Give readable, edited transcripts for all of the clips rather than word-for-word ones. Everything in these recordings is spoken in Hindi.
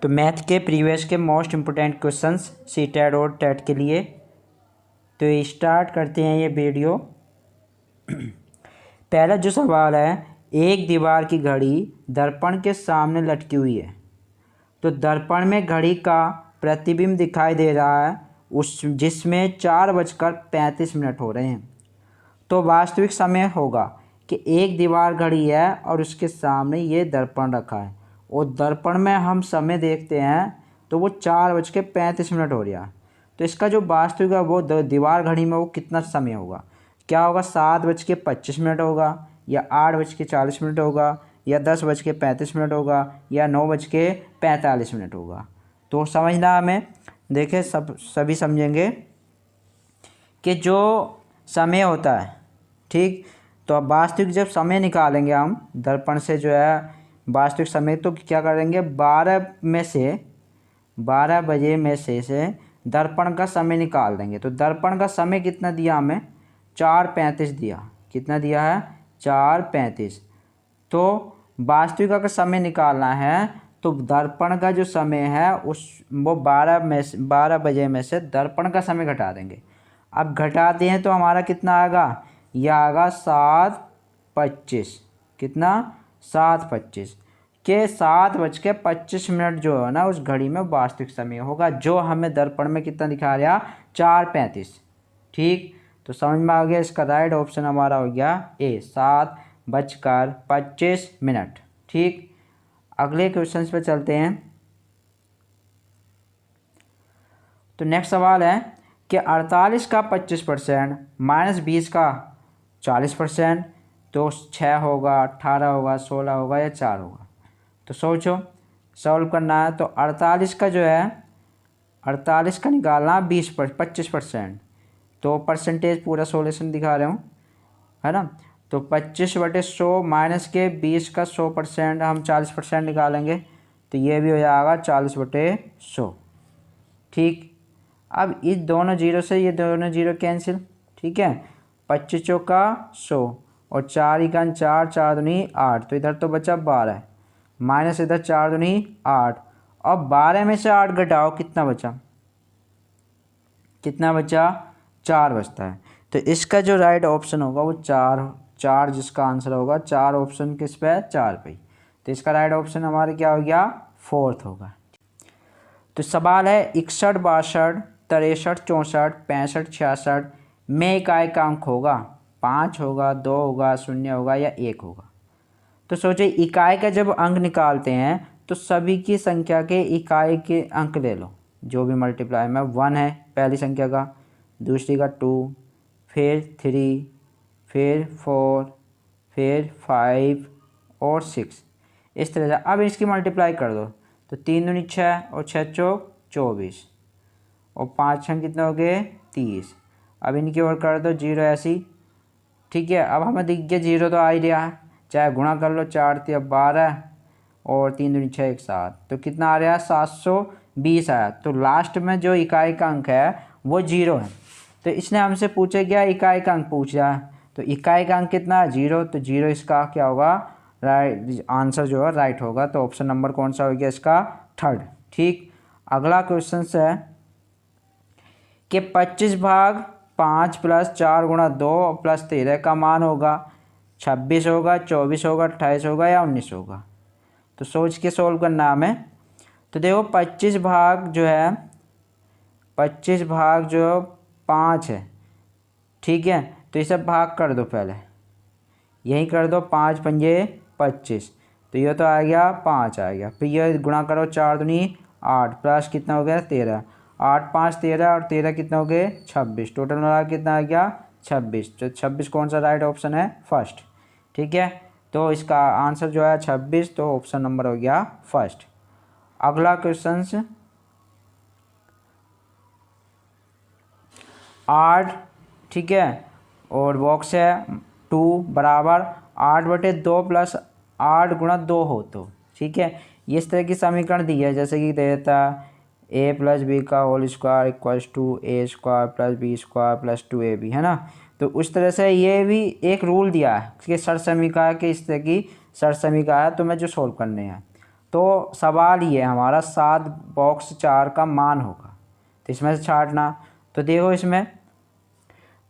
तो मैथ के प्रीवियस के मोस्ट इम्पोर्टेंट क्वेश्चंस सीटेट और टेट के लिए। तो स्टार्ट करते हैं ये वीडियो। पहला जो सवाल है, एक दीवार की घड़ी दर्पण के सामने लटकी हुई है। तो दर्पण में घड़ी का प्रतिबिंब दिखाई दे रहा है जिसमें 4:35 हो रहे हैं। तो वास्तविक समय होगा कि एक दीवार घड़ी है और उसके सामने ये दर्पण रखा है और दर्पण में हम समय देखते हैं तो वो 4:35 हो रहा है। तो इसका जो वास्तविक है वो दीवार घड़ी में वो कितना समय होगा, क्या होगा? 7:25 होगा या 8:40 होगा या 10:35 होगा या 9:45 होगा। तो समझना हमें, देखें सभी समझेंगे कि जो समय होता है, ठीक। तो अब वास्तविक जब समय निकालेंगे हम दर्पण से जो है वास्तविक समय, तो क्या करेंगे 12 बजे में से दर्पण का समय निकाल देंगे। तो दर्पण का समय कितना दिया हमें? 4:35 दिया। कितना दिया है? 4:35। तो वास्तविक का समय निकालना है तो दर्पण का जो समय है वो 12 बजे में से दर्पण का समय घटा देंगे। अब घटाते हैं तो हमारा कितना आएगा? यह आएगा 7:25। कितना? 7:25 के 7:25 जो है ना उस घड़ी में वास्तविक समय होगा, जो हमें दर्पण में कितना दिखा रहा? 4:35। ठीक। तो समझ में आ गया, इसका राइट ऑप्शन हमारा हो गया ए, 7:25। ठीक। अगले क्वेश्चन पे चलते हैं। तो नेक्स्ट सवाल है कि 48 का 25% माइनस 20 का 40%, तो 6 होगा, 18 होगा, 16 होगा या 4 होगा। तो सोचो, सॉल्व करना है। तो 48 का जो है 48 का निकालना 25%। तो परसेंटेज पूरा सोल्यूशन दिखा रहा हूँ, है ना। तो 25/100 माइनस के 20 का 100%, हम 40% निकालेंगे तो ये भी हो जाएगा 40/100। ठीक। अब इस दोनों जीरो से ये दोनों जीरो कैंसिल। ठीक है। 25 चौका 100 और 4 इकान 4, 4 दूनी 8, तो इधर तो बचा 12 माइनस इधर 4 दूनी 8। अब 12 में से 8 घटाओ, कितना बचा? कितना बचा? 4 बचता है। तो इसका जो राइट ऑप्शन होगा वो 4 जिसका आंसर होगा। 4 ऑप्शन किस पे? 4 पे। तो इसका राइट ऑप्शन हमारा क्या हो गया? 4th होगा। तो सवाल है 61, 62, 63, 64, 65, 66 में इकाई का अंक होगा? 5 होगा, 2 होगा, 0 होगा या 1 होगा। तो सोचिए, इकाई का जब अंक निकालते हैं तो सभी की संख्या के इकाई के अंक ले लो, जो भी मल्टीप्लाई में 1 है पहली संख्या का, दूसरी का 2, फिर 3, फिर 4, फिर 5 और 6, इस तरह से। अब इसकी मल्टीप्लाई कर दो तो 3 दूनी 6 और 6 चौक 24 और 5 छंग कितने हो गए? 30। अब इनकी ओर कर दो 0 ऐसी। ठीक है। अब हमें दिख गया 0 तो आ ही रहा है, चाहे गुणा कर लो, 4 3 12 और 3 दूनी 6 1 7, तो कितना आ रहा है? 720 आया। तो लास्ट में जो इकाई का अंक है वो 0 है। तो इसने हमसे पूछा क्या? इकाई का अंक पूछ रहा है। तो इकाई का अंक कितना है? 0। तो 0 इसका क्या होगा? राइट आंसर जो है राइट होगा। तो ऑप्शन नंबर कौन सा हो गया इसका? 3rd। ठीक। अगला क्वेश्चन है कि 25/5 + 4 × 2 + 13 का मान होगा 26 होगा, 24 होगा, 28 होगा या 19 होगा। तो सोच के सोल्व करना हमें। तो देखो 25 भाग जो है 25 भाग जो 5 है, ठीक है। तो इसे भाग कर दो, पहले यही कर दो, 5 पंजे 25, तो ये तो आ गया 5 आ गया। फिर ये गुणा करो, 4 दूनी 8 प्लस कितना हो गया? 13, 8 5 13 और 13 कितना हो गए? 26। टोटल मिला कितना आ गया? 26। तो 26 कौन सा राइट ऑप्शन है? फर्स्ट। ठीक है। तो इसका आंसर जो है 26, तो ऑप्शन नंबर हो गया फर्स्ट। अगला क्वेश्चन 8, ठीक है, और बॉक्स है 2 बराबर 8/2 + 8 × 2 हो तो, ठीक है। इस तरह की समीकरण दी है, जैसे कि दे देता a + b का whole square equals to a² + b² + 2ab, है ना। तो उस तरह से ये भी एक रूल दिया है कि सर समीकरण के इस तरह की सर समीकरण है तो मैं जो सोल्व करने हैं। तो सवाल ये हमारा 7 बॉक्स 4 का मान होगा, तो इसमें से छांटना। तो देखो इसमें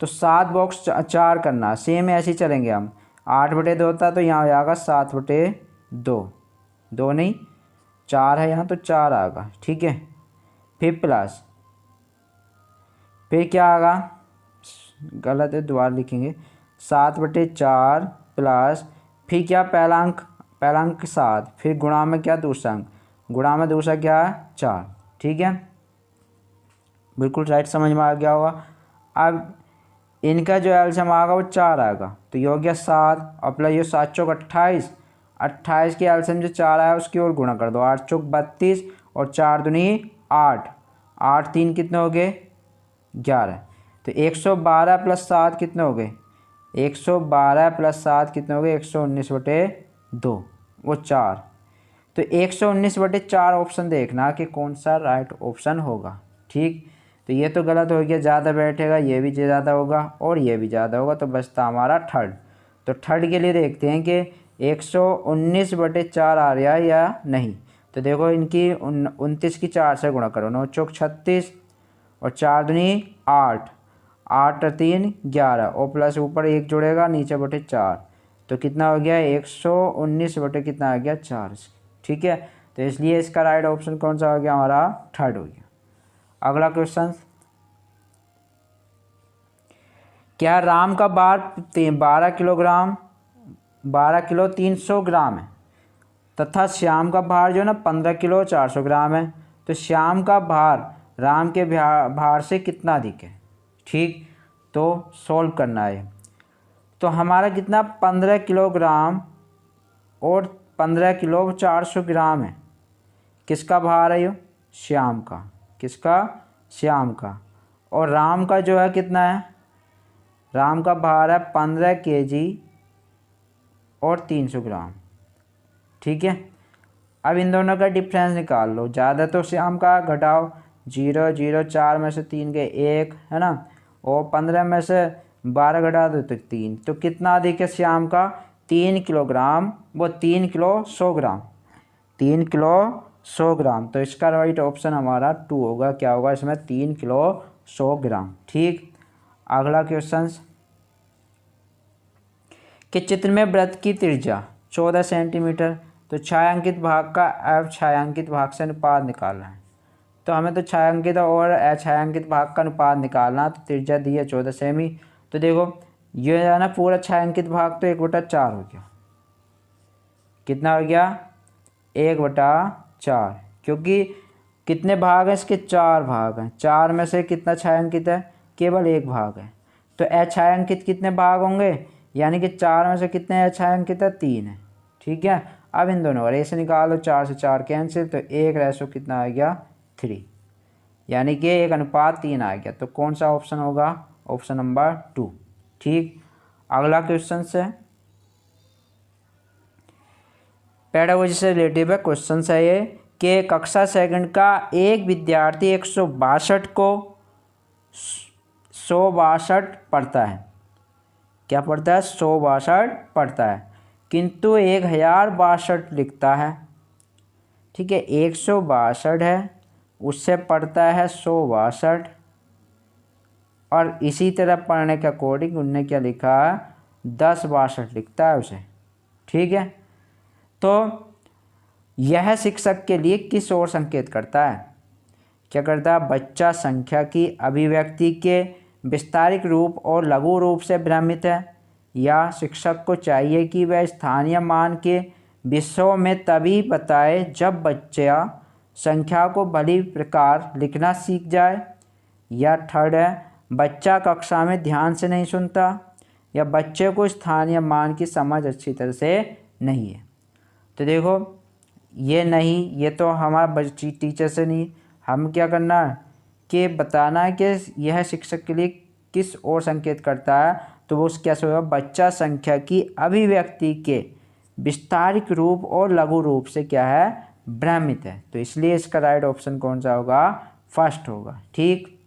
तो 7 बॉक्स 4 करना, सेम ऐसे ही चलेंगे हम। 8/2 होता तो यहाँ हो जाएगा 7/2, 2 नहीं 4 है यहाँ तो 4 आएगा, ठीक है। फिर प्लस, फिर क्या आएगा, गलत है दोबारा लिखेंगे, 7/4 प्लस, फिर क्या पहला अंक 7, फिर गुणा में क्या दूसरा अंक, गुणा में दूसरा क्या है 4, ठीक है। बिल्कुल राइट, समझ में आ गया होगा। अब इनका जो एलसीएम आएगा वो 4 आएगा, तो ये हो गया 7 और प्लस ये 7 चौक 28, 28 के एलसीएम जो 4 आया उसकी ओर गुणा कर दो, 8 चौक 32 और 4 दूनी 8, 8 3 कितने हो गए 11, तो 112 प्लस 7 कितने हो गए, 112 प्लस 7 कितने हो गए 119/2, वो 4। तो 119/4 ऑप्शन देखना कि कौन सा राइट ऑप्शन होगा, ठीक। तो ये तो गलत हो गया, ज़्यादा बैठेगा, ये भी ज़्यादा होगा और ये भी ज़्यादा होगा, तो बचता हमारा थर्ड। तो थर्ड के लिए देखते हैं कि 119/4 आ रहा है या नहीं। तो देखो इनकी 29 की 4 से गुणा करो, 9 चौक 36 और 4 दूनी 8, 8 3 11 और प्लस ऊपर 1 जुड़ेगा नीचे बटे 4, तो कितना हो गया 119 बटे कितना आ गया 4, ठीक है। तो इसलिए इसका राइट ऑप्शन कौन सा हो गया हमारा, थर्ड हो गया। अगला क्वेश्चन, क्या राम का भार 12 किलोग्राम 12 किलो 300 ग्राम है तथा श्याम का भार जो है ना 15 किलो 400 ग्राम है, तो श्याम का भार राम के भार से कितना अधिक है, ठीक। तो सॉल्व करना है, तो हमारा कितना 15 किलोग्राम और 15 किलो 400 ग्राम है, किसका भार है ये, श्याम का, किसका, श्याम का। और राम का जो है कितना है, राम का भार है 15 kg और 300 ग्राम, ठीक है। अब इन दोनों का डिफरेंस निकाल लो, ज़्यादा तो श्याम का, घटाओ 0 0 4 में से 3 गए 1 है ना, और 15 में से 12 घटा दो तो 3, तो कितना अधिक है श्याम का 3 किलोग्राम, वो 3 किलो 100 ग्राम, 3 किलो 100 ग्राम। तो इसका राइट ऑप्शन हमारा 2 होगा, क्या होगा इसमें 3 किलो 100 ग्राम, ठीक। अगला क्वेश्चन, कि चित्र में वृत्त की त्रिज्या 14 सेंटीमीटर, तो छायांकित भाग का अछायांकित भाग से अनुपात निकालना है। तो हमें तो छायांकित और अछायांकित भाग का अनुपात निकालना, तो त्रिज्या दी है 14 सेमी। तो देखो ये है ना पूरा छायांकित भाग तो 1/4 हो गया, कितना हो गया 1/4, क्योंकि कितने भाग हैं इसके, 4 भाग हैं, 4 में से कितना छायांकित है, केवल 1 भाग है। तो अछायांकित कितने भाग होंगे, यानी कि 4 में से कितने अछायांकित है, 3 है, ठीक है। अब इन दोनों का रेशो निकालो, 4 से 4 कैंसिल, तो 1 कितना आ गया 3, यानी कि 1/3 आ गया। तो कौन सा ऑप्शन होगा, ऑप्शन नंबर 2, ठीक। अगला क्वेश्चन से पेडागोजी से रिलेटिव है क्वेश्चन है ये, कि कक्षा सेकंड का एक विद्यार्थी 162 को 162 पढ़ता है, क्या पढ़ता है 162 पढ़ता है, किंतु 1062 लिखता है, ठीक है। 162 है, उससे पढ़ता है 162, और इसी तरह पढ़ने के अकॉर्डिंग उनने क्या लिखा है 1062 लिखता है उसे, ठीक है। तो यह शिक्षक के लिए किस ओर संकेत करता है, क्या करता है, बच्चा संख्या की अभिव्यक्ति के विस्तारित रूप और लघु रूप से भ्रमित है, या शिक्षक को चाहिए कि वह स्थानीय मान के विषयों में तभी बताए जब बच्चा संख्या को भली प्रकार लिखना सीख जाए, या थर्ड है बच्चा कक्षा में ध्यान से नहीं सुनता, या बच्चे को स्थानीय मान की समझ अच्छी तरह से नहीं है। तो देखो ये नहीं, ये तो हमारा टीचर से नहीं, हम क्या करना है कि बताना है कि यह शिक्षक के लिए किस ओर संकेत करता है, तो वो कैसे होगा, बच्चा संख्या की अभिव्यक्ति के विस्तारित रूप और लघु रूप से क्या है भ्रमित है। तो इसलिए इसका राइट ऑप्शन कौन सा होगा, फर्स्ट होगा, ठीक।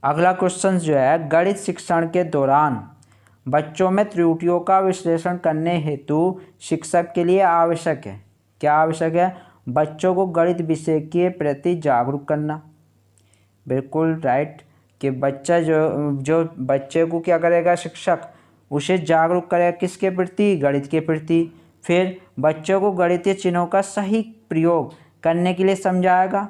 अगला क्वेश्चन जो है, गणित शिक्षण के दौरान बच्चों में त्रुटियों का विश्लेषण करने हेतु शिक्षक के लिए आवश्यक है। क्या आवश्यक है? बच्चों को गणित विषय के प्रति जागरूक करना। बिल्कुल राइट, कि बच्चा जो बच्चे को क्या करेगा, शिक्षक उसे जागरूक करेगा किसके प्रति? गणित के प्रति। फिर बच्चों को गणितीय चिन्हों का सही प्रयोग करने के लिए समझाएगा।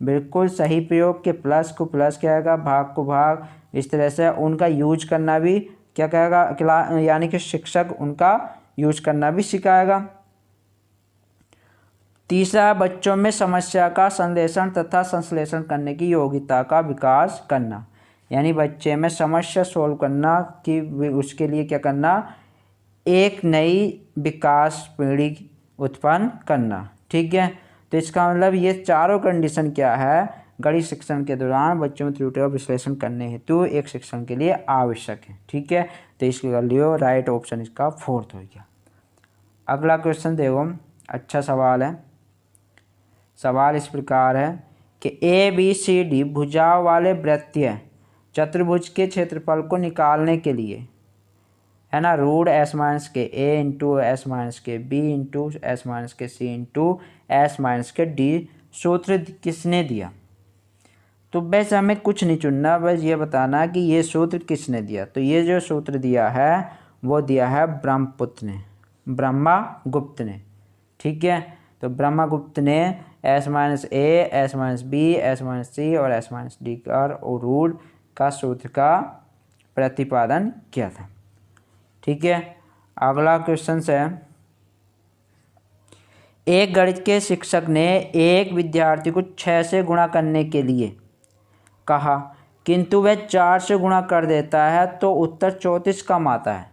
बिल्कुल सही प्रयोग के प्लस को प्लस कहेगा, भाग को भाग, इस तरह से उनका यूज करना भी क्या कहेगा, यानी कि शिक्षक उनका यूज करना भी सिखाएगा। तीसरा, बच्चों में समस्या का संश्लेषण तथा संश्लेषण करने की योग्यता का विकास करना, यानी बच्चे में समस्या सोल्व करना कि उसके लिए क्या करना, एक नई विकास पीढ़ी उत्पन्न करना। ठीक है, तो इसका मतलब ये चारों कंडीशन क्या है, गणित शिक्षण के दौरान बच्चों में त्रुटियों का विश्लेषण करने हेतु एक शिक्षण के लिए आवश्यक है। ठीक है, तो इसके लिए राइट ऑप्शन इसका 4th हो गया। अगला क्वेश्चन देखो, अच्छा सवाल है। सवाल इस प्रकार है कि ABCD भुजाओं वाले वृत्तीय चतुर्भुज के क्षेत्रफल को निकालने के लिए, है ना, रूट S माइनस के A इंटू S माइनस के B इंटू S माइनस के C इंटू S माइनस के D सूत्र किसने दिया? तो बस हमें कुछ नहीं चुनना, बस ये बताना कि ये सूत्र किसने दिया। तो ये जो सूत्र दिया है वो दिया है ब्रह्मगुप्त ने। ठीक है, तो ब्रह्मगुप्त ने S minus A, S minus B, S minus C और S माइनस D का और रूट का सूत्र का प्रतिपादन किया था। ठीक है, अगला क्वेश्चन है, एक गणित के शिक्षक ने एक विद्यार्थी को 6 से गुणा करने के लिए कहा, किंतु वह 4 से गुणा कर देता है तो उत्तर 34 कम आता है,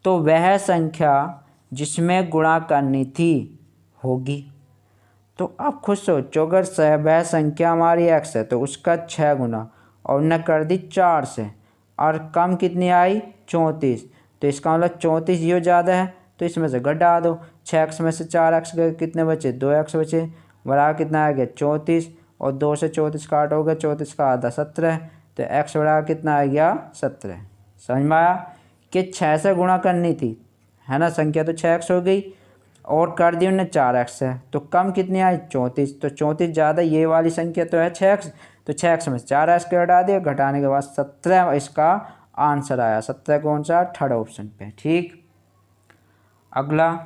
तो वह संख्या जिसमें गुणा करनी थी होगी। तो आप खुद सोचो, अगर वह संख्या हमारी x है तो उसका 6 गुना और न कर दी 4 से, और कम कितनी आई? 34। तो इसका मतलब 34 ये ज़्यादा है, तो इसमें से घटा दो। 6x में से 4x गए, कितने बचे? 2x बचे, बराबर कितना आ गया? 34, और 2 से 34 काटोगे, 34 का आधा 17, तो x बराबर कितना आ गया? 17। समझ में आया कि 6 से गुणा करनी थी, है ना, संख्या तो 6x हो गई और कर दी उन्होंने 4x है, तो कम कितनी आई? 34। तो 34 ज़्यादा ये वाली संख्या तो है 6x, तो 6x में 4x के घटा दिया, घटाने के बाद 17 इसका आंसर आया। 17 कौन सा? 3rd ऑप्शन पे। ठीक, अगला,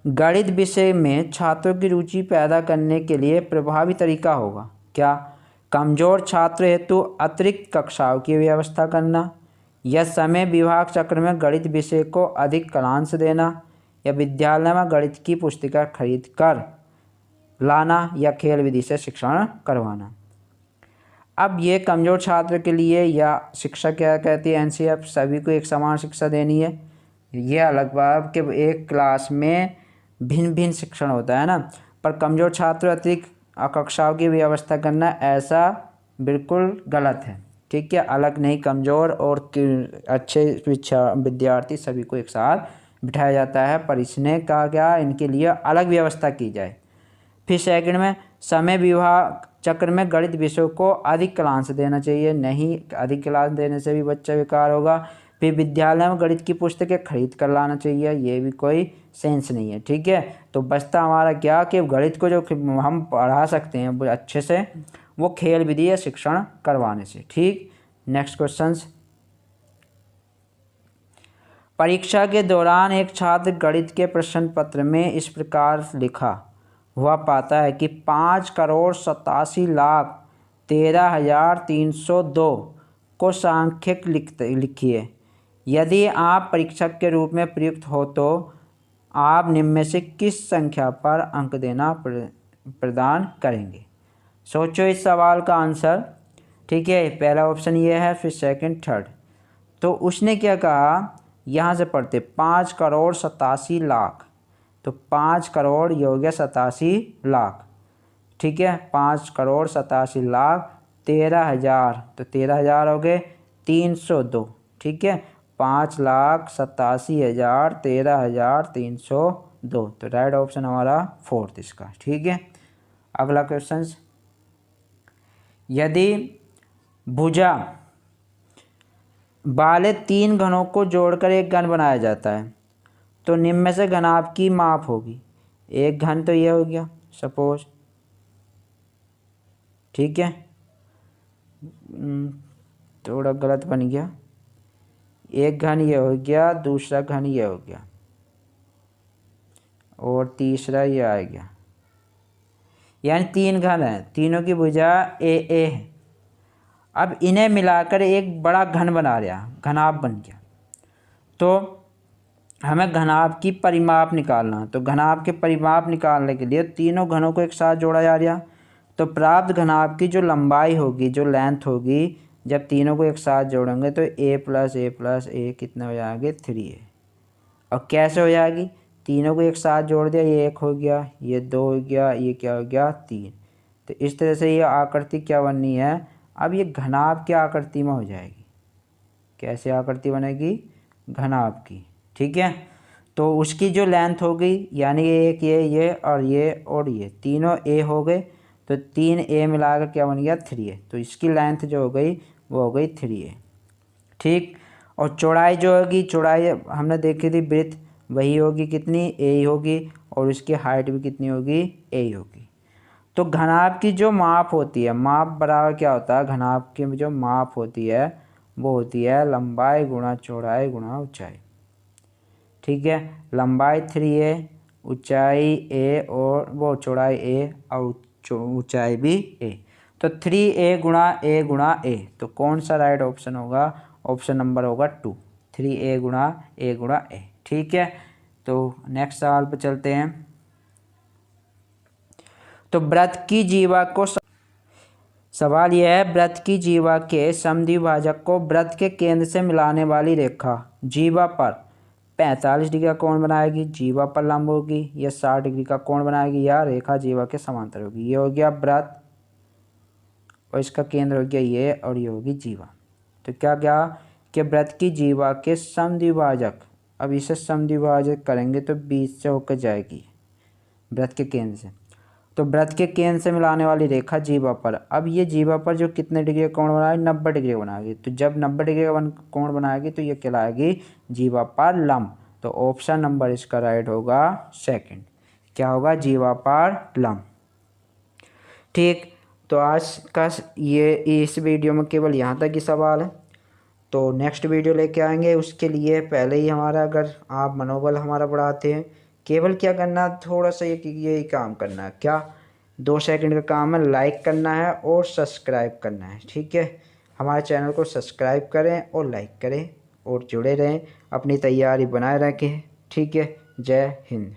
गणित विषय में छात्रों की रुचि पैदा करने के लिए प्रभावी तरीका होगा क्या? कमजोर छात्र हेतु अतिरिक्त कक्षाओं की व्यवस्था करना, या समय विभाग चक्र में गणित विषय को अधिक कालांश देना, या विद्यालय में गणित की पुस्तिका खरीद कर लाना, या खेल विधि से शिक्षण करवाना। अब ये कमज़ोर छात्र के लिए या शिक्षा क्या कहती है, NCF सभी को एक समान शिक्षा देनी है, ये अलग बात कि एक क्लास में भिन्न भिन्न शिक्षण होता है ना, पर कमज़ोर छात्र अतिरिक्त कक्षाओं की व्यवस्था करना ऐसा बिल्कुल गलत है। ठीक है, अलग नहीं, कमज़ोर और अच्छे विद्यार्थी सभी को एक साथ बिठाया जाता है, पर इसने कहा क्या, इनके लिए अलग व्यवस्था की जाए। फिर सेकंड में, समय विभाग चक्र में गणित विषयों को अधिक क्लास देना चाहिए, नहीं अधिक क्लास देने से भी बच्चा बेकार होगा। फिर विद्यालय में गणित की पुस्तकें खरीद कर लाना चाहिए, ये भी कोई सेंस नहीं है। ठीक है, तो बचता हमारा क्या कि गणित को जो हम पढ़ा सकते हैं वो अच्छे से, वो खेल विधि या शिक्षण करवाने से। ठीक, नेक्स्ट क्वेश्चन, परीक्षा के दौरान एक छात्र गणित के प्रश्न पत्र में इस प्रकार लिखा हुआ पाता है कि 5,87,13,302 को सांख्यिक लिखिए। यदि आप परीक्षक के रूप में प्रयुक्त हो तो आप निम्न में से किस संख्या पर अंक देना प्रदान करेंगे? सोचो इस सवाल का आंसर। ठीक है, पहला ऑप्शन ये है, फिर सेकंड, थर्ड। तो उसने क्या कहा, यहाँ से पढ़ते 5,87,00,000, तो 5 करोड़ ये हो गया 87,00,000। ठीक है, 5,87,00,000, 13,000, तो 13,000 हो गए, 302। ठीक है, 5,87,000, 13,302, तो राइट ऑप्शन हमारा 4th इसका। ठीक है, अगला क्वेश्चन, यदि भुजा वाले 3 घनों को जोड़कर एक घन बनाया जाता है तो निम्न में से घनाभ की माप होगी। एक घन तो ये हो गया सपोज, ठीक है, थोड़ा गलत बन गया। एक घन ये हो गया, दूसरा घन ये हो गया और तीसरा ये आ गया, यानी 3 घन हैं, तीनों की भुजा ए है। अब इन्हें मिलाकर एक बड़ा घन बना लिया, घनाभ बन गया। तो हमें घनाभ की परिमाप निकालना, तो घनाभ के परिमाप निकालने के लिए तीनों घनों को एक साथ जोड़ा जा रहा। तो प्राप्त घनाभ की जो लंबाई होगी, जो लेंथ होगी, जब तीनों को एक साथ जोड़ेंगे तो a+a+a कितना हो जाएंगे 3a। और कैसे हो जाएगी, तीनों को एक साथ जोड़ दिया, ये 1 हो गया, ये 2 हो गया, ये क्या हो गया 3। तो इस तरह से ये आकृति क्या बननी है, अब ये घनाभ की आकृति में हो जाएगी। कैसे आकृति बनेगी, घनाभ की, ठीक है। तो उसकी जो लेंथ होगी, यानी एक ये और ये तीनों a हो गए, तो 3a मिलाकर क्या बन गया 3a। तो इसकी लेंथ जो हो गई वो हो गई 3a, ठीक। और चौड़ाई जो होगी, चौड़ाई हमने देखी थी वृत्त, वही होगी कितनी a ही होगी, और उसकी हाइट भी कितनी होगी a ही होगी। तो घनाभ की जो माप होती है, माप बराबर क्या होता है, घनाभ की जो माप होती है वो होती है लंबाई गुणा चौड़ाई गुणा ऊंचाई, ठीक है। लंबाई 3a, ऊंचाई a और वो चौड़ाई a और ऊंचाई भी a। तो 3a गुणा a, तो कौन सा राइट ऑप्शन होगा, ऑप्शन नंबर होगा 2, 3a गुणा a, ठीक है। तो नेक्स्ट सवाल पर चलते हैं। तो वृत्त की जीवा को, सवाल यह है, वृत्त की जीवा के समद्विभाजक को वृत्त के केंद्र से मिलाने वाली रेखा जीवा पर 45 डिग्री का कोण बनाएगी, जीवा पर लंब होगी, या 60 डिग्री का कोण बनाएगी, या रेखा जीवा के समांतर होगी। ये हो गया वृत्त और इसका केंद्र हो गया ये, और ये होगी जीवा। तो क्या क्या कि वृत्त की जीवा के समद्विभाजक, अब इसे समद्विभाजक करेंगे तो बीच से होकर जाएगी वृत्त के केंद्र से। तो वृत्त के केंद्र से मिलाने वाली रेखा जीवा पर, अब ये जीवा पर जो कितने डिग्री का कोण बनाएगी, 90 डिग्री का बनाएगी। तो जब 90 डिग्री का कोण बनाएगी तो ये कहलाएगी जीवा पर लंब। तो ऑप्शन नंबर इसका राइट होगा सेकंड, क्या होगा जीवा पर लंब, ठीक। तो आज का ये इस वीडियो में केवल यहाँ तक ही सवाल है। तो नेक्स्ट वीडियो लेके आएंगे, उसके लिए पहले ही हमारा, अगर आप मनोबल हमारा बढ़ाते हैं, केवल क्या करना, थोड़ा सा यही काम करना है, क्या 2 सेकंड का काम है, लाइक करना है और सब्सक्राइब करना है, ठीक है। हमारे चैनल को सब्सक्राइब करें और लाइक करें और जुड़े रहें, अपनी तैयारी बनाए रखें, ठीक है। जय हिंद।